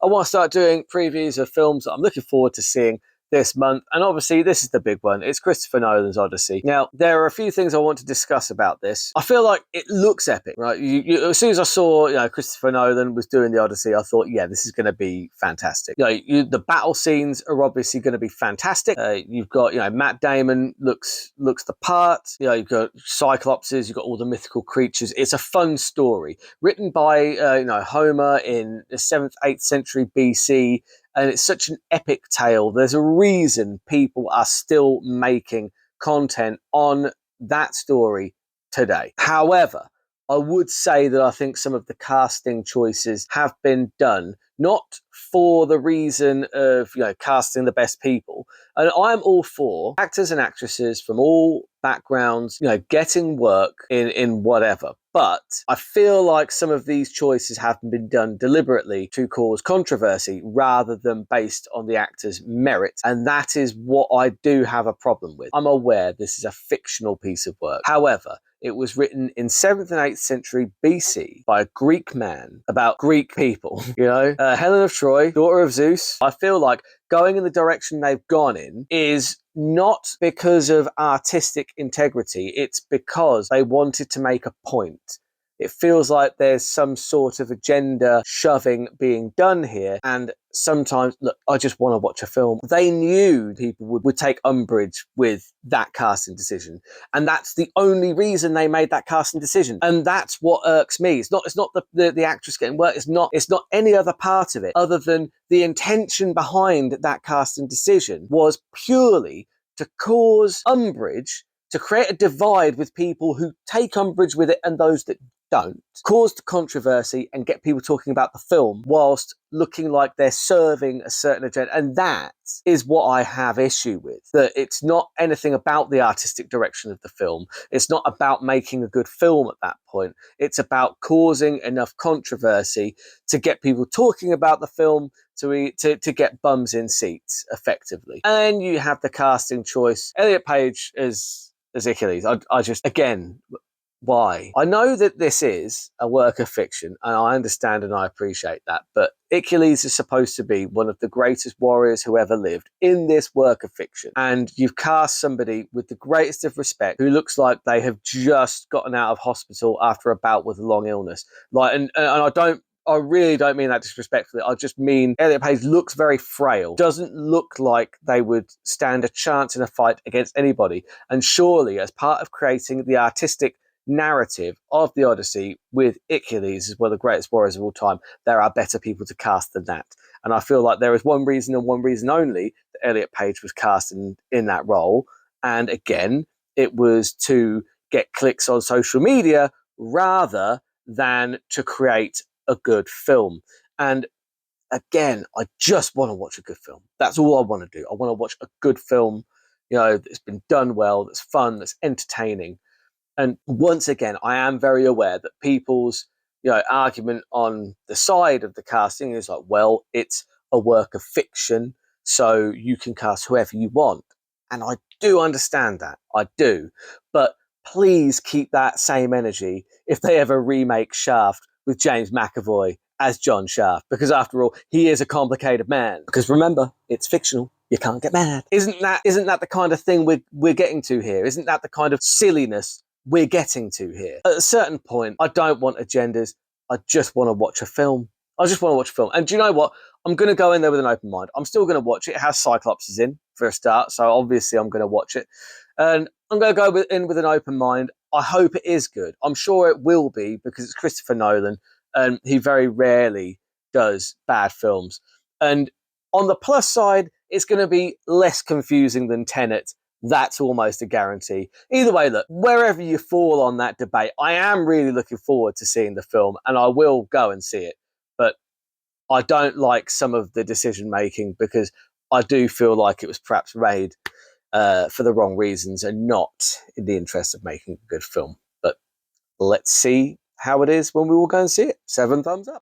I want to start doing previews of films that I'm looking forward to seeing this month, and obviously this is the big one. It's Christopher Nolan's Odyssey. Now, there are a few things I want to discuss about this. I feel like it looks epic, right? As soon as I saw, Christopher Nolan was doing the Odyssey, I thought, yeah, this is going to be fantastic. The battle scenes are obviously going to be fantastic. You've got, Matt Damon looks the part. You've got Cyclopses, you've got all the mythical creatures. It's a fun story written by, Homer in the 7th, 8th century BC. And it's such an epic tale. There's a reason people are still making content on that story today. However, I would say that I think some of the casting choices have been done not for the reason of casting the best people. And I'm all for actors and actresses from all backgrounds, getting work in whatever. But I feel like some of these choices have been done deliberately to cause controversy rather than based on the actor's merit. And that is what I do have a problem with. I'm aware this is a fictional piece of work. However, it was written in 7th and 8th century BC by a Greek man about Greek people, Helen of Troy, daughter of Zeus. I feel like going in the direction they've gone in is not because of artistic integrity. It's because they wanted to make a point. It feels like there's some sort of agenda shoving being done here. And sometimes, look, I just want to watch a film. They knew people would take umbrage with that casting decision. And that's the only reason they made that casting decision. And that's what irks me. It's not the actress getting work. It's not any other part of it other than the intention behind that casting decision was purely to cause umbrage, to create a divide with people who take umbrage with it and those that don't, cause the controversy and get people talking about the film whilst looking like they're serving a certain agenda. And that is what I have issue with. That it's not anything about the artistic direction of the film. It's not about making a good film at that point. It's about causing enough controversy to get people talking about the film, to get bums in seats, effectively. And you have the casting choice. Elliot Page as Achilles. I just, again, why? I know that this is a work of fiction, and I understand and I appreciate that, but Achilles is supposed to be one of the greatest warriors who ever lived in this work of fiction. And you've cast somebody with the greatest of respect who looks like they have just gotten out of hospital after a bout with a long illness. And I really don't mean that disrespectfully. I just mean Elliot Page looks very frail. Doesn't look like they would stand a chance in a fight against anybody. And surely, as part of creating the artistic narrative of the Odyssey with Achilles as one of the greatest warriors of all time, there are better people to cast than that. And I feel like there is one reason and one reason only that Elliot Page was cast in that role. And again, it was to get clicks on social media rather than to create a good film. And again, I just want to watch a good film. That's all I want to do. I want to watch a good film, that's been done well, that's fun, that's entertaining. And once again, I am very aware that people's, argument on the side of the casting is like, well, it's a work of fiction, so you can cast whoever you want. And I do understand that. I do. But please keep that same energy if they ever remake Shaft with James McAvoy as John Shaft, because after all, he is a complicated man. Because remember, it's fictional. You can't get mad. Isn't that the kind of thing we're getting to here? Isn't that the kind of silliness we're getting to here? At a certain point, I don't want agendas. I just want to watch a film. And do you know what? I'm going to go in there with an open mind. I'm still going to watch it. It has Cyclopses in for a start, so obviously I'm going to watch it. And I'm going to go in with an open mind. I hope it is good. I'm sure it will be because it's Christopher Nolan and he very rarely does bad films. And on the plus side, it's going to be less confusing than Tenet. That's almost a guarantee. Either way, look, wherever you fall on that debate, I am really looking forward to seeing the film and I will go and see it. But I don't like some of the decision making because I do feel like it was perhaps made for the wrong reasons and not in the interest of making a good film. But let's see how it is when we all go and see it. 7 thumbs up.